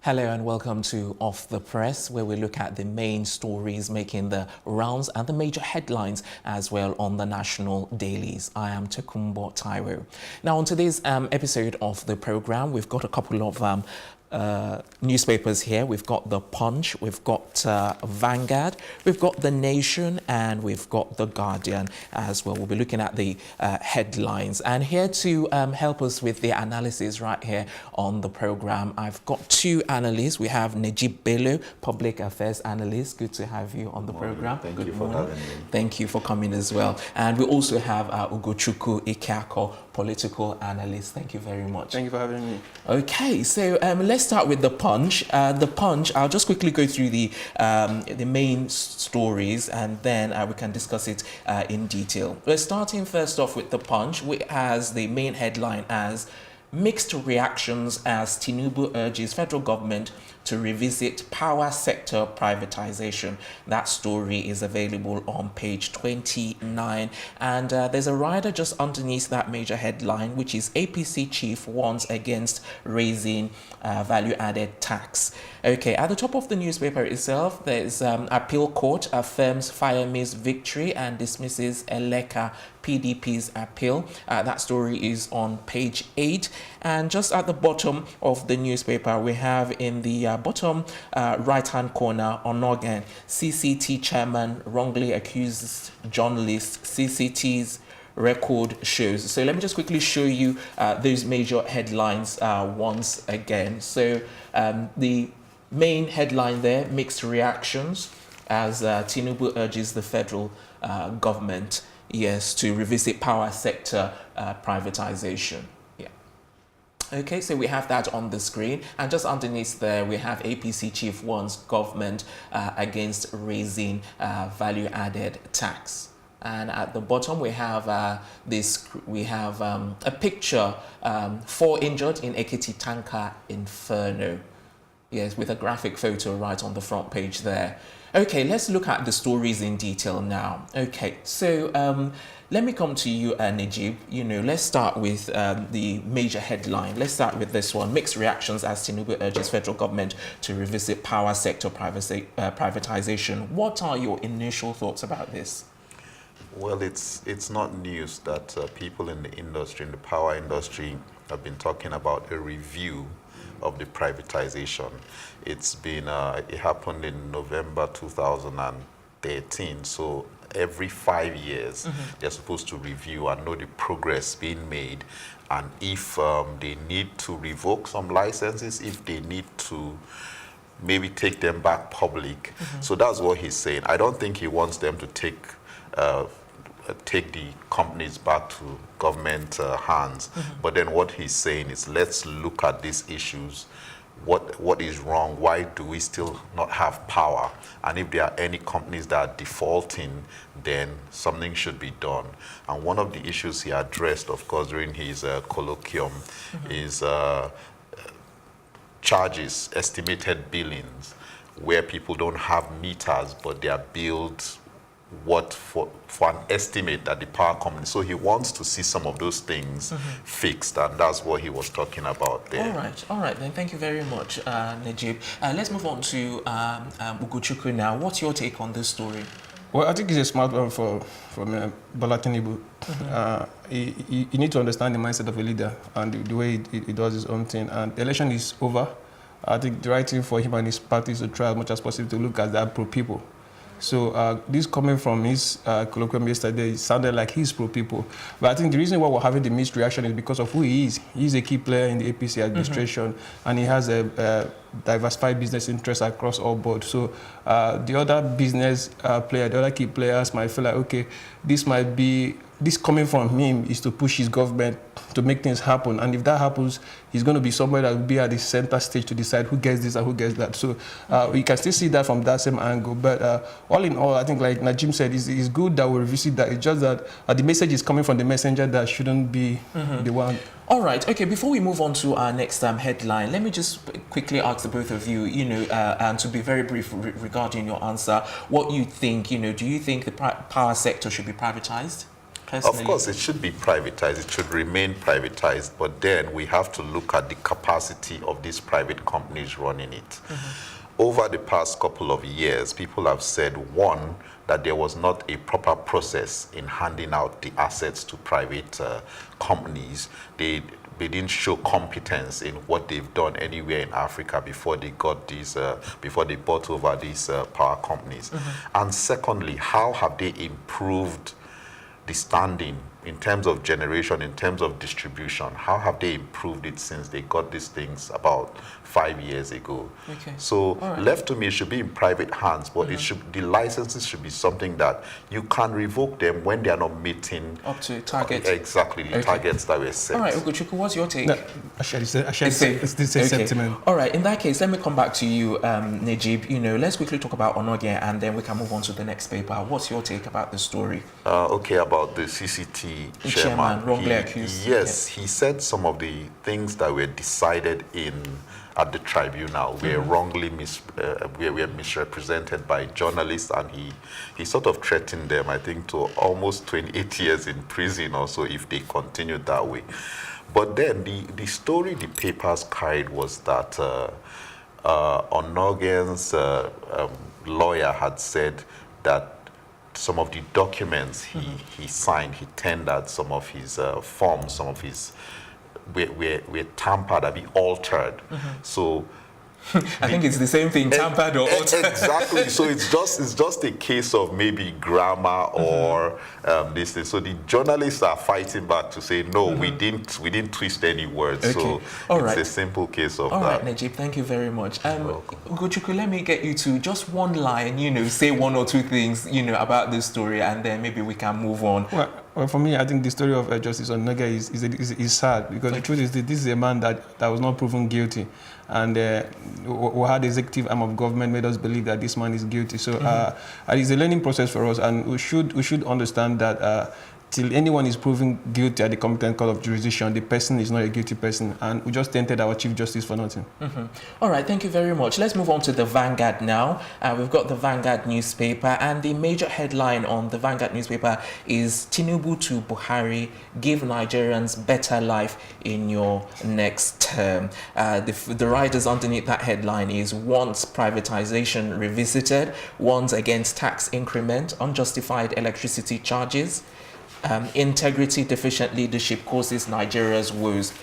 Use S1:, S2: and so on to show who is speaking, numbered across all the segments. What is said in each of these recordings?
S1: Hello and welcome to Off the Press, where we look at the main stories making the rounds and the major headlines as well on the national dailies. I am Tokunbo Taiwo. Now, on today's episode of the program, we've got a couple of newspapers here. We've got The Punch, we've got Vanguard, we've got The Nation, and we've got The Guardian as well. We'll be looking at the headlines. And here to help us with the analysis right here on the program, I've got two analysts. We have Nejeeb Bello, Public Affairs Analyst. Good to have you on the program.
S2: Thank you for having me.
S1: Thank you for coming as well. And we also have Ugochukwu, Ikeakor, Political Analyst. Thank you very much.
S3: Thank you for having me.
S1: Okay, so let's start with The Punch. The Punch, I'll just quickly go through the main stories and then we can discuss it in detail. We're starting first off with The Punch, which has the main headline as mixed reactions as Tinubu urges federal government to revisit power sector privatization. That story is available on page 29. And there's a rider just underneath that major headline, which is APC chief warns against raising value-added tax. Okay, at the top of the newspaper itself, there's appeal court affirms Fayemi's victory and dismisses Eleka PDP's appeal. That story is on page 8. And just at the bottom of the newspaper, we have in the bottom right-hand corner, Onogan, CCT chairman wrongly accuses journalist, CCT's record shows. So let me just quickly show you those major headlines once again. So the main headline there, mixed reactions as Tinubu urges the federal government, yes, to revisit power sector privatization. Yeah. Okay, so we have that on the screen, and just underneath there we have APC chief warns government against raising value-added tax. And at the bottom we have a picture, 4 injured in Ekiti tanker inferno. Yes, with a graphic photo right on the front page there. Okay, let's look at the stories in detail now. Okay, so let me come to you, Nejeeb. Let's start with the major headline. Let's start with this one. Mixed reactions as Tinubu urges federal government to revisit power sector privatization. What are your initial thoughts about this?
S2: Well, it's not news that people in the industry, in the power industry, have been talking about a review of the privatization. It's been, it happened in November 2013, so every 5 years they're supposed to review and know the progress being made, and if they need to revoke some licenses, if they need to maybe take them back public. So that's what he's saying. I don't think he wants them to take the companies back to government hands. But then what he's saying is, let's look at these issues. What is wrong? Why do we still not have power? And if there are any companies that are defaulting, then something should be done. And one of the issues he addressed, of course, during his colloquium is charges, estimated billings, where people don't have meters, but they are billed for an estimate that the power company. So he wants to see some of those things fixed, and that's what he was talking about there.
S1: All right then. Thank you very much, Nejeeb. Let's move on to Ugochukwu now. What's your take on this story?
S3: Well, I think it's a smart one from Bola Tinubu. You need to understand the mindset of a leader and the way he does his own thing. And the election is over. I think the right thing for him and his party is to try as much as possible to look at that pro-people. So this coming from his colloquium yesterday, it sounded like he's pro-people. But I think the reason why we're having the mixed reaction is because of who he is. He's a key player in the APC administration, and he has a diversified business interests across all boards. So the other business player, the other key players might feel like, okay, this coming from him is to push his government to make things happen. And if that happens, he's going to be somebody that will be at the center stage to decide who gets this and who gets that. So we can still see that from that same angle. But all in all, I think, like Nejeeb said, it's good that we revisit that. It's just that the message is coming from the messenger that shouldn't be the one.
S1: All right. Okay. Before we move on to our next headline, let me just quickly ask the both of you, and to be very brief regarding your answer, what you think, do you think the power sector should be privatized? personally?
S2: Of course, it should be privatized. It should remain privatized. But then we have to look at the capacity of these private companies running it. Over the past couple of years, people have said, one, that there was not a proper process in handing out the assets to private companies. They didn't show competence in what they've done anywhere in Africa before they got these, before they bought over these power companies. And secondly, how have they improved the standing in terms of generation, in terms of distribution? How have they improved it since they got these things about 5 years ago?
S1: Okay.
S2: So left to me, it should be in private hands, but it should, the licenses should be something that you can revoke them when they are not meeting
S1: up to targets.
S2: Exactly, the targets that were set.
S1: All right, Ugochukwu, what's your take?
S3: No, I share the same sentiment.
S1: All right, in that case, let me come back to you, Nejeeb. You know, let's quickly talk about Onogie, and then we can move on to the next paper. What's your take about the story?
S2: Okay, about the CCT chairman.
S1: Wrongly accused.
S2: Yes, he said some of the things that were decided at the tribunal were wrongly were misrepresented by journalists, and he sort of threatened them, I think, to almost 28 years in prison or so if they continued that way. But then the story the papers carried was that Onogie's lawyer had said that some of the documents he signed, he tendered, some of his forms, some of his were tampered, altered. So
S1: I think it's the same thing, tampered or altered.
S2: Exactly. So it's just a case of maybe grammar or this thing. So the journalists are fighting back to say, no, we didn't twist any words.
S1: Okay.
S2: So it's a simple case of that.
S1: All right, Nejeeb, thank you very much. Ugochukwu, let me get you to just one line, you know, say one or two things, you know, about this story, and then maybe we can move on.
S3: Well, for me, I think the story of Justice Onogie is sad, because the truth is that this is a man that was not proven guilty, and we had the executive arm of government made us believe that this man is guilty. So it's a learning process for us, and we should understand that till anyone is proven guilty at the competent court of jurisdiction, the person is not a guilty person, and we just tainted our Chief Justice for nothing.
S1: All right, thank you very much. Let's move on to the Vanguard now. We've got the Vanguard newspaper, and the major headline on the Vanguard newspaper is Tinubu to Buhari, give Nigerians better life in your next term. The writers underneath that headline is wants privatization revisited, wants against tax increment, unjustified electricity charges, integrity deficient leadership causes Nigeria's woes.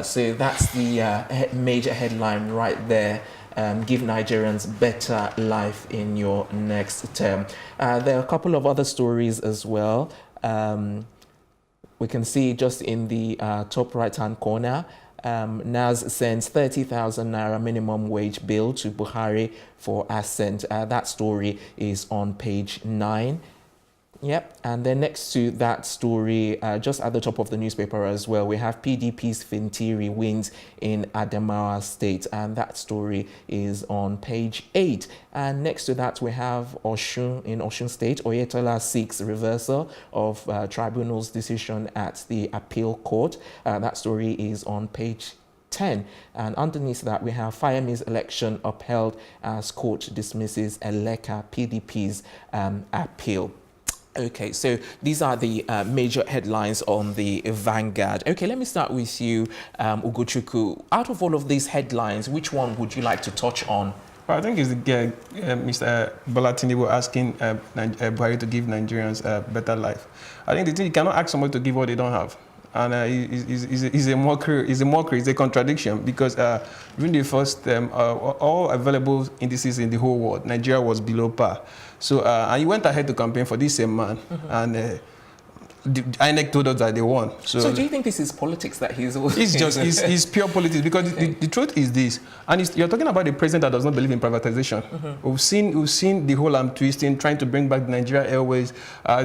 S1: So that's the major headline right there. Give Nigerians better life in your next term. There are a couple of other stories as well. We can see just in the top right hand corner, NAS sends 30,000 naira minimum wage bill to Buhari for assent. That story is on page 9. Yep, and then next to that story, just at the top of the newspaper as well, we have PDP's Fintiri wins in Adamawa State, and that story is on page 8. And next to that, we have Osun in Osun State. Oyetola seeks reversal of tribunal's decision at the appeal court. That story is on page 10. And underneath that, we have Fayemi's election upheld as court dismisses Eleka PDP's appeal. Okay, so these are the major headlines on the Vanguard. Okay, let me start with you, Ugochukwu. Out of all of these headlines, which one would you like to touch on?
S3: Well, I think it's Mr. Bola Tinubu asking Buhari to give Nigerians a better life. I think the thing, you cannot ask somebody to give what they don't have. And it's a mockery, it's a contradiction, because during the first term, all available indices in the whole world, Nigeria was below par. So, and he went ahead to campaign for this same man, and INEC told us that they won.
S1: So do you think this is politics that he's also...
S3: It's pure politics, because the truth is this, and you're talking about the president that does not believe in privatization. We've seen the whole arm twisting, trying to bring back the Nigeria Airways.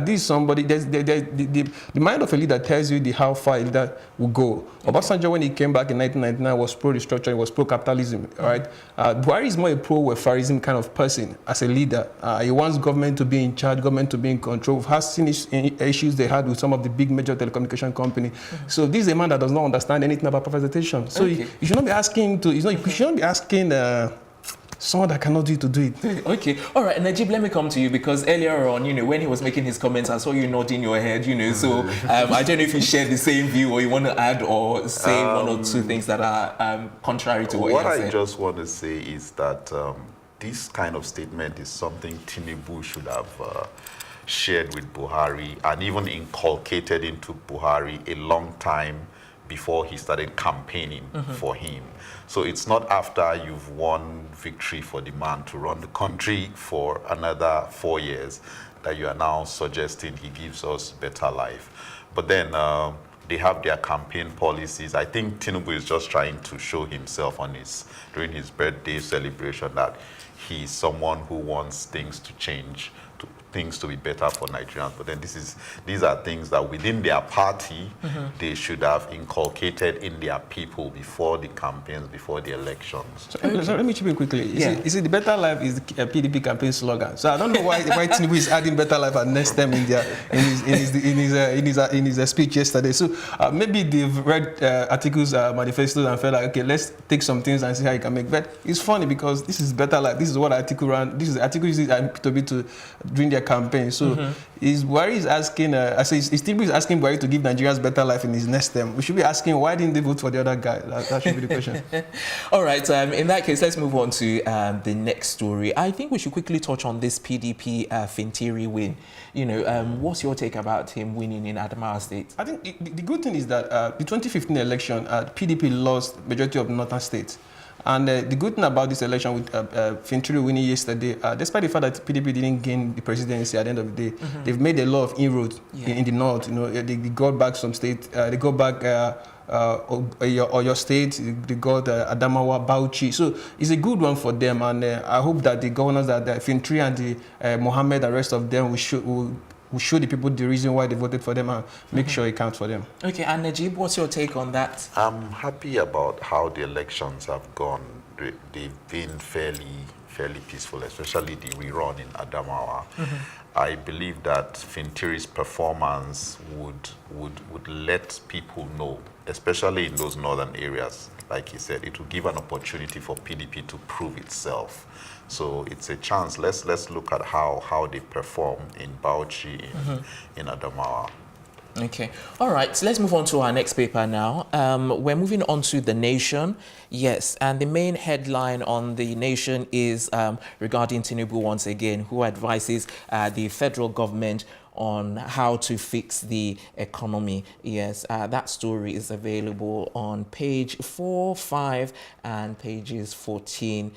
S3: This is somebody, the mind of a leader tells you how far a leader will go. Obasanjo, when he came back in 1999, was pro-restructuring, was pro-capitalism, right? Buhari is more a pro-welfarism kind of person as a leader. He wants government to be in charge, government to be in control. We've seen issues they had with some of the big major telecommunication company. So this is a man that does not understand anything about privatization. So you should not be asking to, you shouldn't be asking someone that cannot do it.
S1: Okay, all right, Nejeeb, let me come to you because earlier on, when he was making his comments, I saw you nodding your head, so I don't know if you share the same view or you want to add or say one or two things that are contrary to what you said.
S2: I just want to say is that this kind of statement is something Tinubu should have shared with Buhari and even inculcated into Buhari a long time before he started campaigning for him. So it's not after you've won victory for the man to run the country for another 4 years that you are now suggesting he gives us better life. But then they have their campaign policies. I think Tinubu is just trying to show himself during his birthday celebration that he's someone who wants things to change, things to be better for Nigerians. But then these are things that within their party, they should have inculcated in their people before the campaigns, before the elections.
S3: So let me chip in quickly. You see, the better life is the PDP campaign slogan. So I don't know why Tinubu is adding better life and next time in his speech yesterday. So maybe they've read articles, manifestos, and felt like, okay, let's take some things and see how you can make. But it's funny because this is better life. This is what article ran. This is the article used to be to during their campaign. So is Buhari is asking, Tinubu is asking Buhari to give Nigerians better life in his next term. We should be asking, why didn't they vote for the other guy? That should be the question.
S1: All right. In that case, let's move on to the next story. I think we should quickly touch on this PDP Fintiri win. What's your take about him winning in Adamawa State? I
S3: think the good thing is that the 2015 election, PDP lost majority of the northern states. And the good thing about this election with Fintiri winning yesterday, despite the fact that PDP didn't gain the presidency at the end of the day, they've made a lot of inroads in the north. They got back some states. They got back your state. They got Adamawa, Bauchi. So it's a good one for them. And I hope that the governors, that Fintiri and the Mohammed and the rest of them, will show the people the reason why they voted for them and make sure it counts for them. Okay,
S1: and Nejeeb, what's your take on that?
S2: I'm happy about how the elections have gone. They've been fairly peaceful, especially the rerun in Adamawa. I believe that Fintiri's performance would let people know, especially in those northern areas. Like he said, it will give an opportunity for PDP to prove itself. So it's a chance. Let's look at how they perform in Bauchi, in Adamawa.
S1: Okay. All right. So let's move on to our next paper now. We're moving on to The Nation. Yes. And the main headline on The Nation is regarding Tinubu once again, who advises the federal government on how to fix the economy. Yes, that story is available on page 4, 5, and pages 14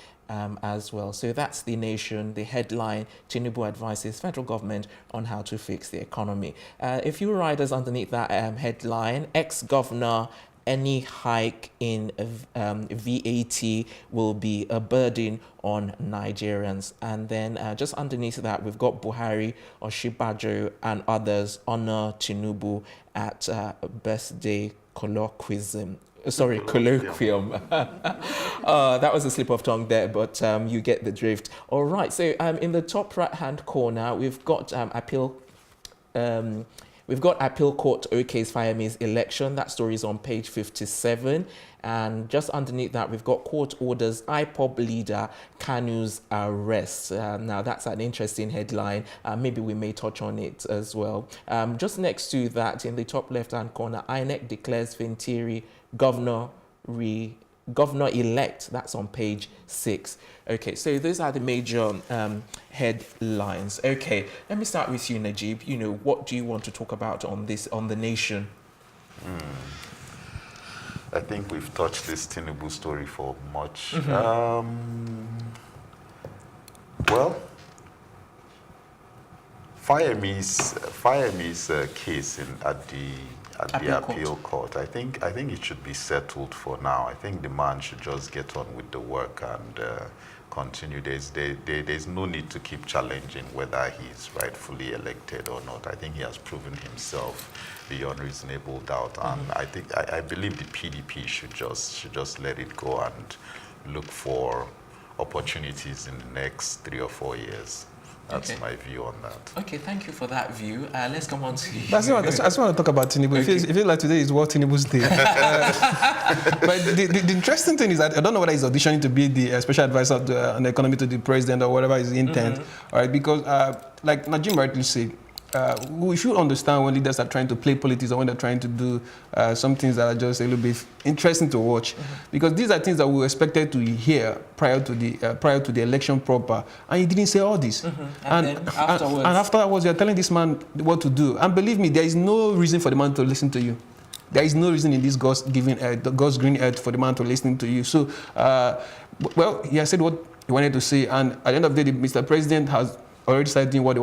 S1: as well. So that's The Nation, the headline, Tinubu advises federal government on how to fix the economy. A few riders underneath that headline, ex-governor, any hike in VAT will be a burden on Nigerians. And then just underneath that, we've got Buhari, Oshibajo, and others honor Tinubu at birthday colloquium. That was a slip of tongue there, but you get the drift. All right, so in the top right-hand corner, we've got appeal court OK's Fayemi's election. That story is on page 57. And just underneath that, we've got court orders IPOB leader Kanu's arrest. Now, that's an interesting headline. Maybe we may touch on it as well. Just next to that, in the top left-hand corner, INEC declares Fintiri governor-elect. That's on page 6. Okay, so those are the major headlines. Okay, let me start with you, Nejeeb. What do you want to talk about on The Nation?
S2: I think we've touched this Tinubu story for much. Well, Fayemi's case at the appeal court. I think it should be settled for now. I think the man should just get on with the work and continue. There's no need to keep challenging whether he's rightfully elected or not. I think he has proven himself beyond reasonable doubt, and I believe the PDP should just let it go and look for opportunities in the next 3 or 4 years. That's my view on that.
S1: Okay, thank you for that view. Let's come on to...
S3: But I just want to talk about Tinubu. Okay. It feels like today is World Tinubu's Day. But the interesting thing is that I don't know whether he's auditioning to be the special advisor on the economy to the president or whatever his intent. All right, because like Nejeeb rightly said, we should understand when leaders are trying to play politics or when they're trying to do some things that are just a little bit interesting to watch, because these are things that we were expected to hear prior to the election proper, and he didn't say all this. And afterwards, you're telling this man what to do. And believe me, there is no reason for the man to listen to you. There is no reason in this God's green earth for the man to listen to you. So, well, he has said what he wanted to say, and at the end of the day, Mr. President has already started doing what he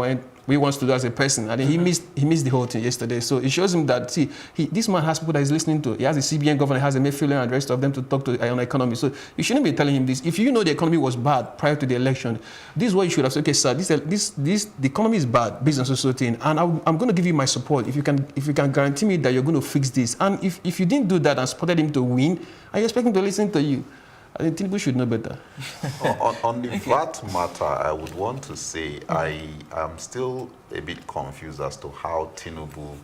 S3: wants to do as a person. I think he missed the whole thing yesterday. So it shows him that, see, this man has people that he's listening to. He has a CBN governor, he has a Mayfield and the rest of them to talk to on economy. So you shouldn't be telling him this. If you know the economy was bad prior to the election, this is what you should have said. Okay, sir, the economy is bad, business and so thing, and I'm going to give you my support if you can guarantee me that you're going to fix this. And if you didn't do that and supported him to win, I expect him to listen to you. I think Tinubu should know better.
S2: on the VAT matter, I would want to say I am still a bit confused as to how Tinubu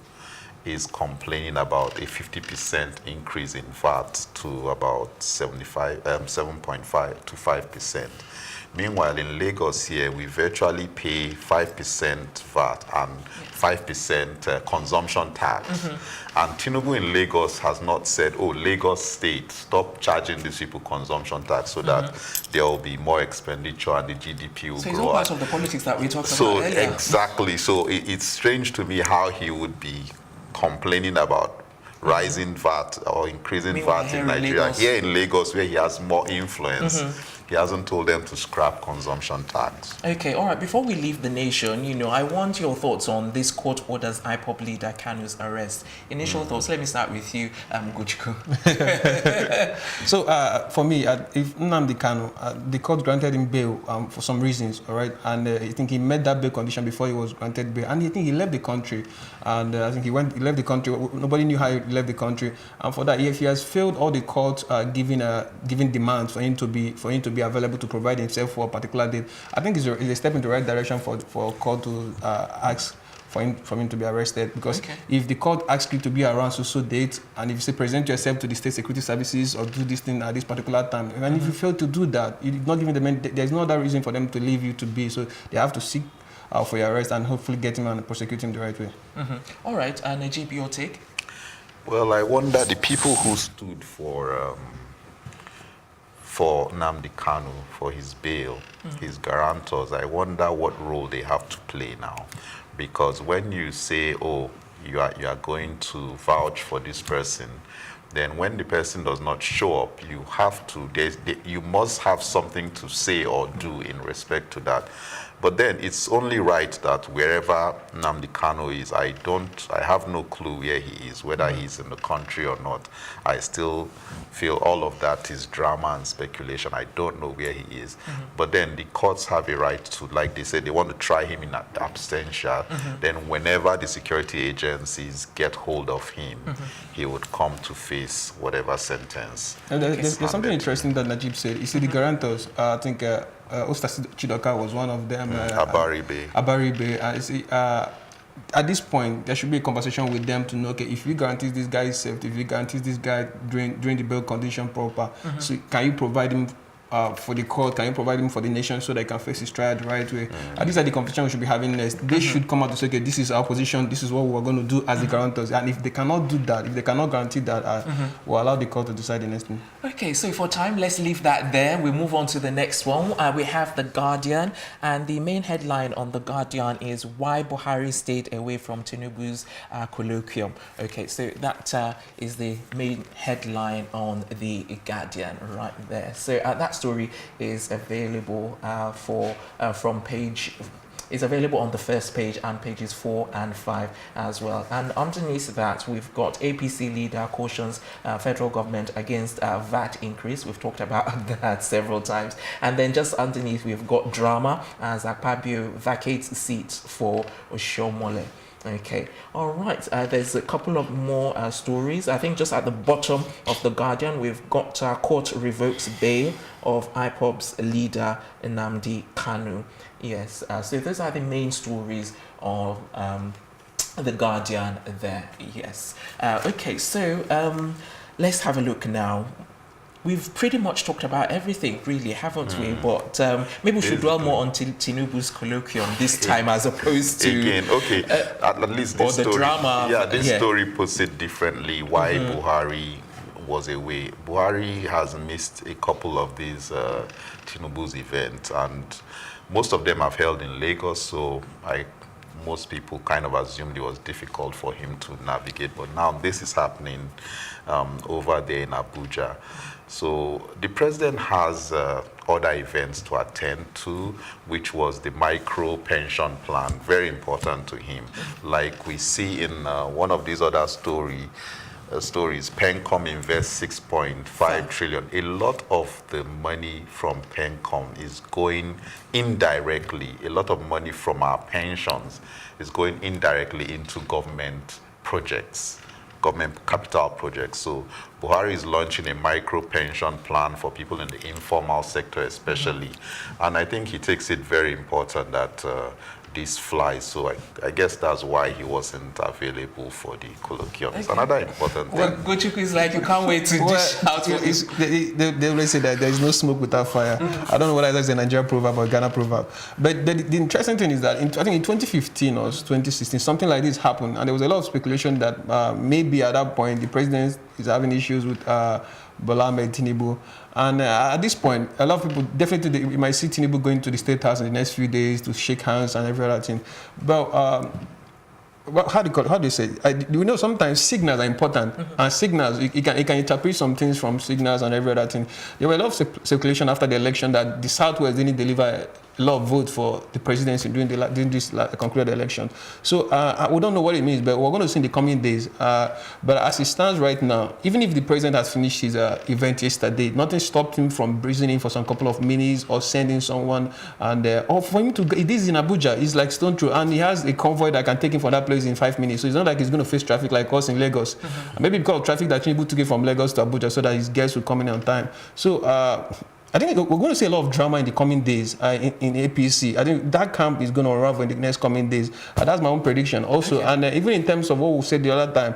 S2: is complaining about a 50% increase in VAT to about 7.5 to 5%. Meanwhile, in Lagos here, we virtually pay 5% VAT and 5% consumption tax. And Tinubu in Lagos has not said, oh, Lagos State, stop charging these people consumption tax so that there will be more expenditure and the GDP will grow.
S1: So it's all part of the politics that we talked about earlier.
S2: Exactly. So it's strange to me how he would be complaining about rising VAT or increasing VAT in Nigeria. Here in Lagos, where he has more influence, he hasn't told them to scrap consumption tax.
S1: Okay, all right. Before we leave the nation, I want your thoughts on this court orders IPOB leader Kanu's arrest. Initial thoughts. Let me start with you, Ugochukwu.
S3: So for me, if Nnamdi Kanu, the court granted him bail for some reasons, all right, and I think he met that bail condition before he was granted bail, and I think he left the country, and I think he left the country. Nobody knew how he left the country, and for that, if he has failed all the court giving demands for him to be available to provide himself for a particular date, I think it's a step in the right direction for court to ask for him to be arrested, because if the court asks you to be around so date, and if you say present yourself to the state security services or do this thing at this particular time, and if you fail to do that, you're not giving them, there's no other reason for them to leave you to be, so they have to seek for your arrest and hopefully get him and prosecute him the right way.
S1: All right, Nejeeb, your take?
S2: Well, I wonder the people who stood for Nnamdi Kanu, for his bail, his guarantors, I wonder what role they have to play now. Because when you say, oh, you are going to vouch for this person, then when the person does not show up, you have to, you must have something to say or do in respect to that. But then it's only right that wherever Nnamdi Kanu is, I have no clue where he is, whether he's in the country or not. I still feel all of that is drama and speculation. I don't know where he is. But then the courts have a right to, like they said, they want to try him in absentia. Then whenever the security agencies get hold of him, he would come to face whatever sentence.
S3: And there's something interesting that Nejeeb said. You see, the guarantors, I think Ostasi Chidoka was one of them. Abaribe. At this point, there should be a conversation with them to know, okay, if you guarantee this guy is safe, if you guarantee this guy during the bail condition proper, so can you provide him for the court, can you provide him for the nation so they can face his trial the right way? And these are the conversation we should be having next. They should come out to say, okay, this is our position, this is what we're going to do as the guarantors. And if they cannot do that, if they cannot guarantee that, we'll allow the court to decide the next thing.
S1: Okay, so for time, let's leave that there. We move on to the next one. We have The Guardian, and the main headline on The Guardian is Why Buhari Stayed Away from Tinubu's Colloquium. Okay, so that is the main headline on The Guardian right there. So that story is available it's available on the first page and pages 4 and 5 as well. And underneath that, we've got APC leader cautions federal government against VAT increase. We've talked about that several times. And then just underneath, we've got drama as Akpabio vacates seats for Oshomole. Okay, all right. There's a couple of more stories. I think just at the bottom of the Guardian, we've got court revokes bail of IPOB's leader Nnamdi Kanu. Yes, so those are the main stories of the Guardian there. Yes. Okay, so let's have a look now. We've pretty much talked about everything, really, haven't we? But maybe we should dwell more on Tinubu's colloquium this time as opposed to...
S2: Again, okay, at least this
S1: the
S2: story...
S1: drama.
S2: Yeah, this story puts it differently, why Buhari was away. Buhari has missed a couple of these Tinubu's events, and most of them have held in Lagos, so most people kind of assumed it was difficult for him to navigate. But now this is happening over there in Abuja. So the president has other events to attend to, which was the micro pension plan, very important to him. Like we see in one of these other stories, Pencom invests 6.5 trillion. A lot of the money from Pencom is going indirectly. A lot of money from our pensions is going indirectly into government projects, government capital projects. So Buhari is launching a micro pension plan for people in the informal sector especially. And I think he takes it very important that this flies. So I guess that's why he wasn't available for the colloquium. It's another important thing.
S1: Well, Ugochukwu is like, you can't wait to dish out.
S3: They always say that there is no smoke without fire. I don't know whether that's a Nigerian proverb or Ghana proverb. But the interesting thing is that I think in 2015 or 2016, something like this happened. And there was a lot of speculation that maybe at that point the president is having issues with Bola Ahmed Tinubu. And at this point, a lot of people, definitely, you might see Tinubu going to the State House in the next few days to shake hands and every other thing. But how do you say? We know sometimes signals are important, and signals, you can interpret some things from signals and every other thing. There were a lot of circulation after the election that the Southwest didn't deliver a lot of votes for the presidency during this concluded election. So we don't know what it means, but we're going to see in the coming days. But as it stands right now, even if the president has finished his event yesterday, nothing stopped him from breezing in for some couple of minutes or sending someone, and or for him to. It is in Abuja. It's like stone throw, and he has a convoy that can take him from that place in 5 minutes. So it's not like he's going to face traffic like us in Lagos. Maybe because of traffic that Tinubu took it from Lagos to Abuja, so that his guests will come in on time. So. I think we're going to see a lot of drama in the coming days in APC. I think that camp is going to unravel in the next coming days. That's my own prediction also. Okay. And even in terms of what we said the other time,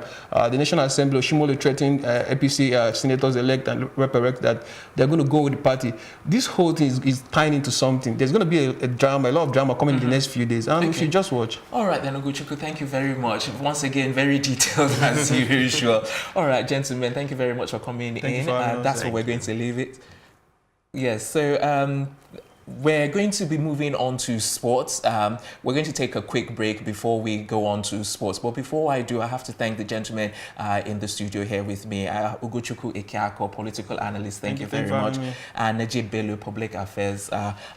S3: the National Assembly, Shimole threatened APC senators-elect and rep-elect that they're going to go with the party. This whole thing is tying into something. There's going to be a lot of drama coming in the next few days. And we should just watch.
S1: All right, then, Ugochukwu, thank you very much. Once again, very detailed as usual. All right, gentlemen, thank you very much for coming in. That's where we're going to leave it. Yes, so we're going to be moving on to sports. We're going to take a quick break before we go on to sports. But before I do, I have to thank the gentlemen in the studio here with me. Ugochukwu Ikeakor, political analyst, thank you very much. And Nejeeb Bello, public affairs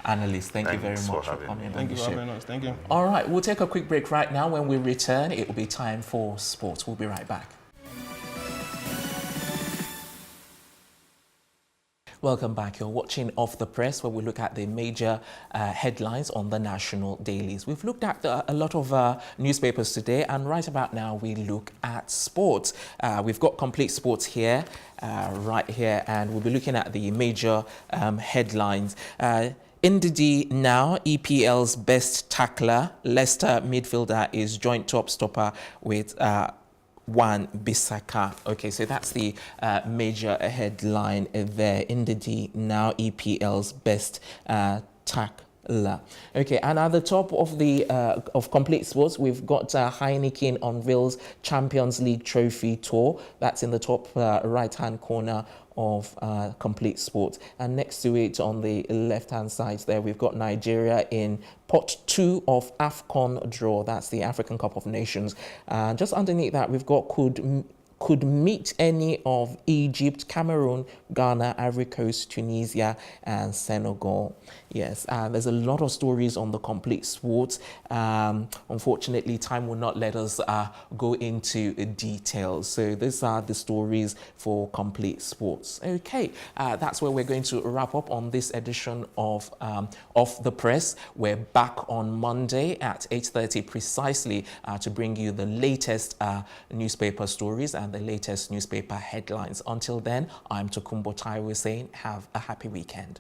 S1: analyst. Thank you very much for coming on the show.
S3: Thank you.
S1: All right, we'll take a quick break right now. When we return, it will be time for sports. We'll be right back. Welcome back. You're watching Off the Press, where we look at the major headlines on the national dailies. We've looked at a lot of newspapers today, and right about now we look at sports. We've got Complete Sports here, right here, and we'll be looking at the major headlines. In the D now, EPL's best tackler, Leicester midfielder, is joint top stopper with Wan Bissaka. Okay, so that's the major headline there. In the D now, EPL's best tackler. Okay, and at the top of the of Complete Sports, we've got Heineken unveils Champions League trophy tour. That's in the top right-hand corner of Complete Sports. And next to it on the left-hand side there, we've got Nigeria in pot 2 of AFCON draw. That's the African Cup of Nations. Just underneath that, we've got could meet any of Egypt, Cameroon, Ghana, Ivory Coast, Tunisia, and Senegal. Yes, there's a lot of stories on the complete sports. Unfortunately, time will not let us go into details. So these are the stories for complete sports. Okay, that's where we're going to wrap up on this edition of Off the Press. We're back on Monday at 8:30 precisely to bring you the latest newspaper stories and the latest newspaper headlines. Until then, I'm Tokunbo Taiwo saying have a happy weekend.